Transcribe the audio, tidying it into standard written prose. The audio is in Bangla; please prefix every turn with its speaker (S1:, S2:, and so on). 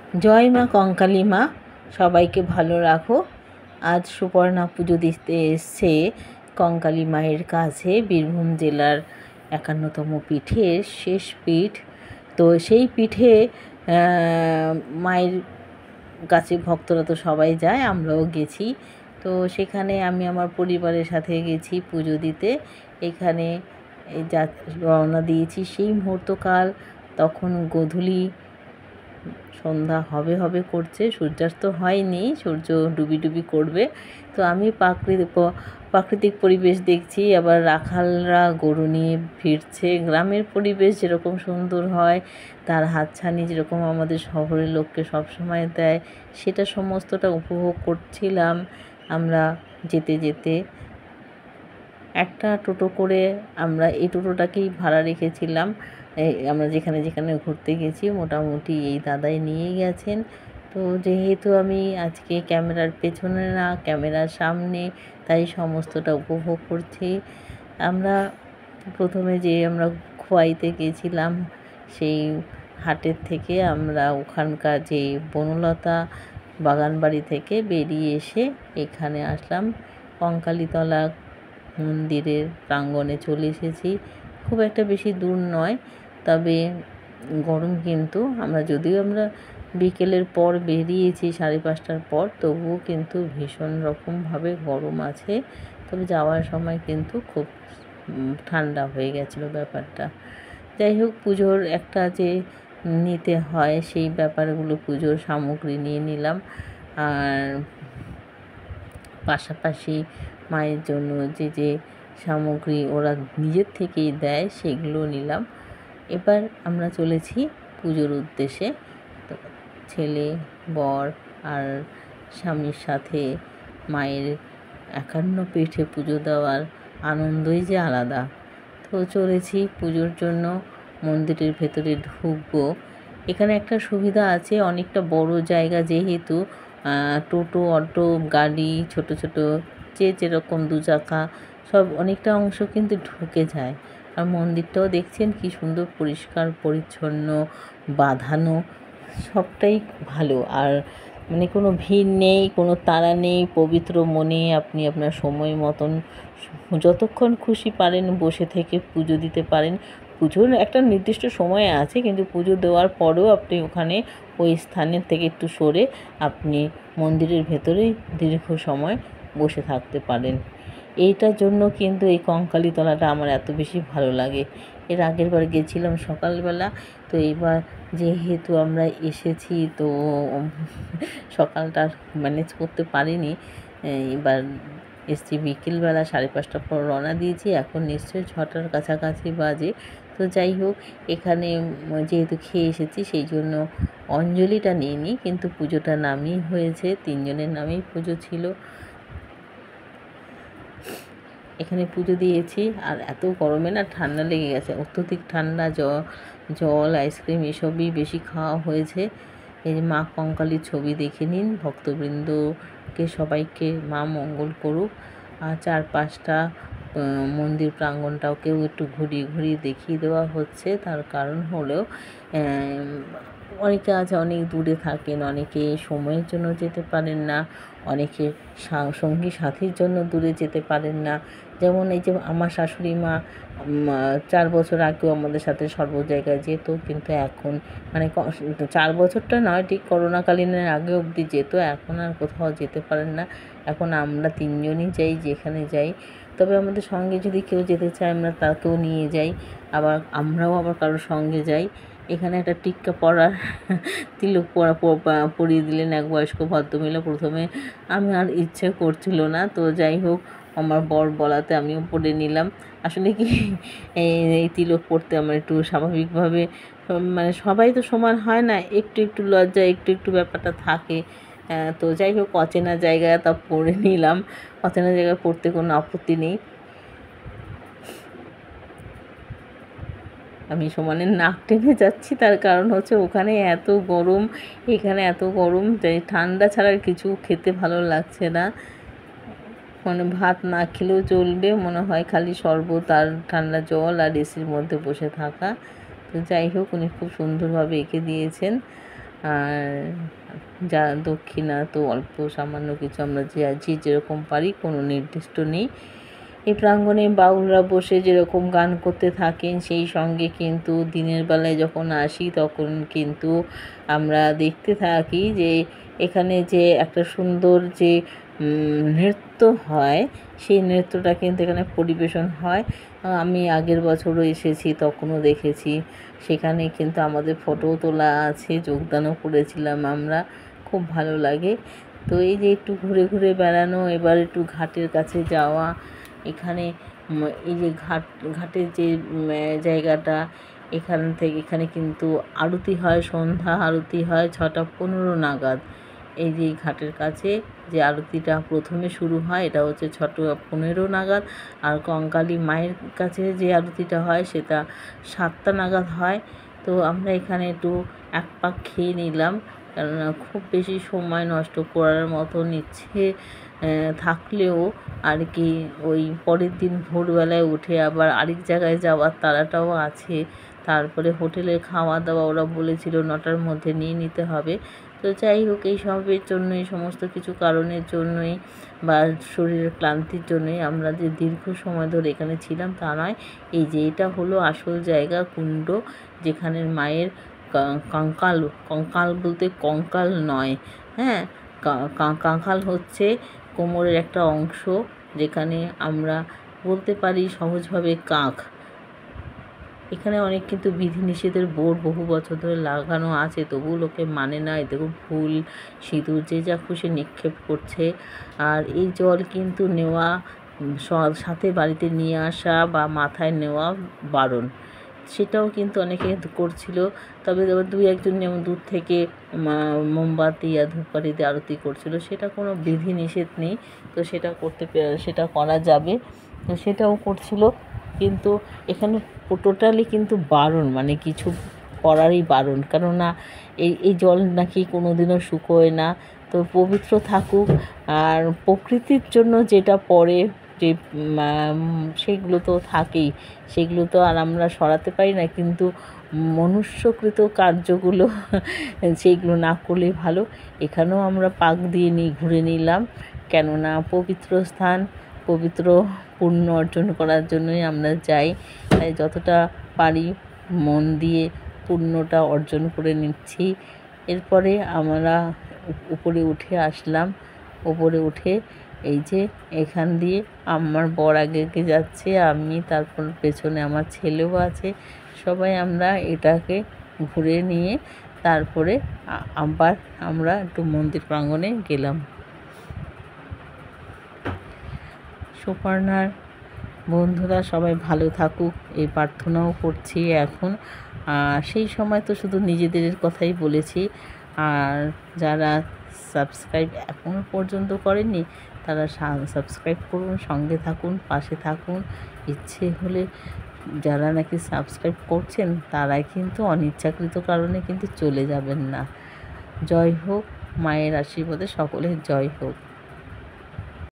S1: জয় মা কঙ্কালী মা, সবাইকে ভালো রাখো। আজ সুপর্ণা পুজো দিতে এসছে কঙ্কালী মায়ের কাছে, বীরভূম জেলার 51তম পীঠের শেষ পীঠ। তো সেই পীঠে মায়ের কাছে ভক্তরা তো সবাই যায়, আমরাও গেছি। তো সেখানে আমি আমার পরিবারের সাথে গেছি পুজো দিতে। এখানে রওনা দিয়েছি সেই মুহূর্তকাল, তখন গোধূলি সন্ধ্যা হবে হবে করছে, সূর্যাস্ত হয়নি, সূর্য ডুবি ডুবি করবে। তো আমি প্রাকৃতিক পরিবেশ দেখছি, আবার রাখালরা গরু নিয়ে ফিরছে। গ্রামের পরিবেশ যেরকম সুন্দর হয়, তার হাতছানি যেরকম আমাদের শহরের লোককে সবসময় দেয়, সেটা সমস্তটা উপভোগ করছিলাম আমরা যেতে যেতে। একটা টোটো করে আমরা এই টোটোটাকেই ভাড়া রেখেছিলাম। আমরা যেখানে যেখানে ঘুরতে গেছি মোটামুটি এই দাদাই নিয়ে গেছেন। তো যেহেতু আমি আজকে ক্যামেরার পেছনে না, ক্যামেরার সামনে, তাই সমস্তটা উপভোগ করছি। আমরা প্রথমে আমরা খোয়াইতে গেছিলাম, সেই হাটের থেকে আমরা ওখানকার যে বনলতা বাগানবাড়ি থেকে বেরিয়ে এসে এখানে আসলাম, কঙ্কালীতলা মন্দিরের প্রাঙ্গণে চলে এসেছি। খুব একটা বেশি দূর নয়, তবে গরম কিন্তু যদিও আমরা বিকেলের পর বেরিয়েছি 5:30টার পর, তবুও কিন্তু ভীষণ রকমভাবে গরম আছে। তবে যাওয়ার সময় কিন্তু খুব ঠান্ডা হয়ে গেছিলো ব্যাপারটা। যাই হোক, পুজোর একটা যে নিতে হয় সেই ব্যাপারগুলো, পুজোর সামগ্রী নিয়ে নিলাম। আর পাশাপাশি মায়ের জন্য যে সামগ্রী ওরা নিজের থেকেই দেয় সেগুলো নিলাম। এবার আমরা চলেছি পুজোর উদ্দেশ্যে। তো ছেলে, বর আর স্বামীর সাথে মায়ের 51 পীঠে পুজো দেওয়ার আনন্দই যে আলাদা। তো চলেছি পুজোর জন্য, মন্দিরের ভেতরে ঢুকবো। এখানে একটা সুবিধা আছে, অনেকটা বড় জায়গা যেহেতু, টোটো, অটো, গাড়ি, ছোট ছোট যেরকম 2 চাকা, সব অনেকটা অংশ কিন্তু ঢুকে যায়। আর মন্দিরটাও দেখছেন কি সুন্দর পরিষ্কার পরিচ্ছন্ন, বাঁধানো, সবটাই ভালো। আর কোনো ভিড় নেই, কোনো তাড়া নেই। পবিত্র মনে আপনি আপনার সময় মতন যতক্ষণ খুশি পারেন বসে থেকে পুজো দিতে পারেন। পুজোর একটা নির্দিষ্ট সময় আছে, কিন্তু পুজো দেওয়ার পরেও আপনি ওখানে ওই স্থানের থেকে একটু সরে আপনি মন্দিরের ভেতরেই দীর্ঘ সময় বসে থাকতে পারেন। এইটার জন্য কিন্তু এই কঙ্কালীতলাটা আমার এত বেশি ভালো লাগে। এর আগের বার গেছিলাম সকালবেলা, তো এইবার যেহেতু আমরা এসেছি তো সকালটা ম্যানেজ করতে পারিনি। এবার এসছি বিকেলবেলা, 5:30টার পর রওনা দিয়েছি, এখন নিশ্চয়ই 6টার কাছাকাছি বাজে। তো যাই হোক, এখানে যেহেতু খেয়ে এসেছি সেই জন্য অঞ্জলিটা নিইনি, কিন্তু পুজোটা নামই হয়েছে, 3 জনের নামেই পুজো ছিল। এখানে পুজো দিয়েছি, আর এত গরমে না ঠান্ডা লেগে গেছে, অত্যধিক ঠান্ডা। জল আইসক্রিম এসবই বেশি খাওয়া হয়েছে। এই যে মা কঙ্কালীর ছবি দেখে নিন, ভক্তবৃন্দকে সবাইকে মা মঙ্গল করুক। আর 4-5টা মন্দির প্রাঙ্গণটাকেও একটু ঘুরিয়ে ঘুরিয়ে দেখিয়ে দেওয়া হচ্ছে। তার কারণ হলো অনেকে আছে অনেক দূরে থাকেন, অনেকে সময়ের জন্য যেতে পারেন না, অনেকে সঙ্গী সাথীর জন্য দূরে যেতে পারেন না। যেমন এই যে আমার শাশুড়ি মা 4 বছর আগেও আমাদের সাথে সর্ব জায়গায় যেত, কিন্তু এখন 4 বছরটা নয়, ঠিক করোনাকালীনের আগে অবধি যেত, এখন আর কোথাও যেতে পারেন না। এখন আমরা 3 জনই যাই যেখানে যাই। তবে আমাদের সঙ্গে যদি কেউ যেতে চায় আমরা তাকেও নিয়ে যাই, আমরাও কারোর সঙ্গে যাই। এখানে একটা টিক্কা পরার তিলক পরিয়ে দিলেন এক বয়স্ক ভদ্রমহিলা। প্রথমে আমি আর ইচ্ছে করছিল না, তো যাই হোক আমার বর বলাতে আমিও পরে নিলাম। আসলে কি এই তিলক পরতে আমার একটু স্বাভাবিকভাবে, সবাই তো সমান হয় না, একটু একটু লজ্জা, একটু একটু ব্যাপারটা থাকে। তো যাই হোক, অচেনা জায়গায় তা পরে নিলাম। অচেনা জায়গায় পড়তে কোনো আপত্তি নেই। আমি সমানে নাক টেনে যাচ্ছি, তার কারণ হচ্ছে ওখানে এত গরম, এখানে এত গরম, তাই ঠান্ডা ছাড়া কিছু খেতে ভালো লাগছে না। ভাত না খেলেও চলবে, মনে হয় খালি শরবত আর ঠান্ডা জল আর এসির মধ্যে বসে থাকা। তো যাই হোক, উনি খুব সুন্দরভাবে এঁকে দিয়েছেন। আর যা দক্ষিণা তো অল্প সামান্য কিছু আমরা যে যেরকম পারি, কোনো নির্দিষ্ট নেই। এই প্রাঙ্গণে বাউলরা বসে যেরকম গান করতে থাকেন, সেই সঙ্গে কিন্তু দিনের বেলায় যখন আসি তখন কিন্তু আমরা দেখতে থাকি যে এখানে যে একটা সুন্দর যে নৃত্য হয়, সেই নৃত্যটা কিন্তু এখানে পরিবেশন হয়। আমি আগের বছরও এসেছি, তখনও দেখেছি। সেখানে কিন্তু আমাদের ফটোও তোলা আছে, যোগদানও করেছিলাম আমরা। খুব ভালো লাগে। তো এই যে একটু ঘুরে ঘুরে বেড়ানো, এবার একটু ঘাটের কাছে যাওয়া। এখানে এই যে ঘাটের যে জায়গাটা, এখানে কিন্তু আরতি হয়, সন্ধ্যা আরতি হয় 6:15 নাগাদ। এই যে ঘাটের কাছে যে আরতিটা প্রথমে শুরু হয়, এটা হচ্ছে 6:15 নাগাদ। আর কঙ্কালী মায়ের কাছে যে আরতিটা হয় সেটা 7টা নাগাদ হয়। তো আমরা এখানে একটু এক পাক খেয়ে নিলাম, কেননা খুব বেশি সময় নষ্ট করার মতন ইচ্ছে থাকলেও আর কি, ওই পরের দিন ভোরবেলায় উঠে আবার আরেক জায়গায় যাওয়ার তাড়াটাও আছে। তারপরে হোটেলের খাওয়া দাওয়া ওরা বলেছিল 9টার মধ্যে নিয়ে নিতে হবে। তো যাই হোক, এই সবের জন্যই, সমস্ত কিছু কারণের জন্যই বা শরীরের ক্লান্তির জন্যই আমরা যে দীর্ঘ সময় ধরে এখানে ছিলাম তা নয়। এই যে এটা হলো আসল জায়গা, কুণ্ড, যেখানে মায়ের কঙ্কাল বলতে কঙ্কাল নয়, হ্যাঁ, কাঁকাল হচ্ছে কোমরের একটা অংশ, যেখানে আমরা বলতে পারি সহজভাবে কাঁখ। এখানে অনেক কিন্তু বিধিনিষেধের বোর্ড বহু বছর ধরে লাগানো আছে, তবুও লোকে মানে না। দেখুন, ফুল সিঁদুর যে যা খুশি নিক্ষেপ করছে। আর এই জল কিন্তু নেওয়া, সাথে বাড়িতে নিয়ে আসা বা মাথায় নেওয়া বারণ। সেটাও কিন্তু অনেকে করছিল। তবে দুই একজন যেমন দূর থেকে মোমবাতি আর ধূপকাঠি দিয়ে আরতি করছিল, সেটা কোনো বিধিনিষেধ নেই। তো সেটা করা যাবে, তো সেটাও করছিল। কিন্তু এখানে টোটালি কিন্তু বারণ, মানে কিছু করারই বারণ। কেননা এই জল নাকি কোনো দিনও শুকোয় না। তো পবিত্র থাকুক। আর প্রকৃতির জন্য যেটা পড়ে, যে সেগুলো তো থাকেই, সেগুলো তো আর আমরা সরাতে পারি না। কিন্তু মনুষ্যকৃত কার্যগুলো সেইগুলো না করলেই ভালো। এখানেও আমরা পাক দিয়ে ঘুরে নিলাম, কেননা পবিত্র স্থান, পবিত্র পুণ্য অর্জন করার জন্যই আমরা যাই। তাই যতটা পারি মন দিয়ে পুণ্যটা অর্জন করে নিচ্ছি। এরপরে আমরা উপরে উঠে আসলাম। উপরে উঠে এই যে এখান দিয়ে আমার বর আগে যাচ্ছে, আমি, তারপর পেছনে আমার ছেলেও আছে। সবাই আমরা এটাকে ঘুরে নিয়ে তারপরে আবার আমরা একটু মন্দির প্রাঙ্গণে গেলাম। সুপর্ণার বন্ধুরা সবাই ভালো থাকুক, এই প্রার্থনাও করছি এখন। আর সেই সময় তো শুধু নিজেদের কথাই বলেছি। আর যারা সাবস্ক্রাইব এখনও পর্যন্ত করেননি, তারা সাবস্ক্রাইব করুন, সঙ্গে থাকুন, পাশে থাকুন। ইচ্ছে হলে যারা নাকি সাবস্ক্রাইব করছেন তারাই কিন্তু অনিচ্ছাকৃত কারণে কিন্তু চলে যাবেন না। জয় হোক, মায়ের আশীর্বাদে সকলের জয় হোক।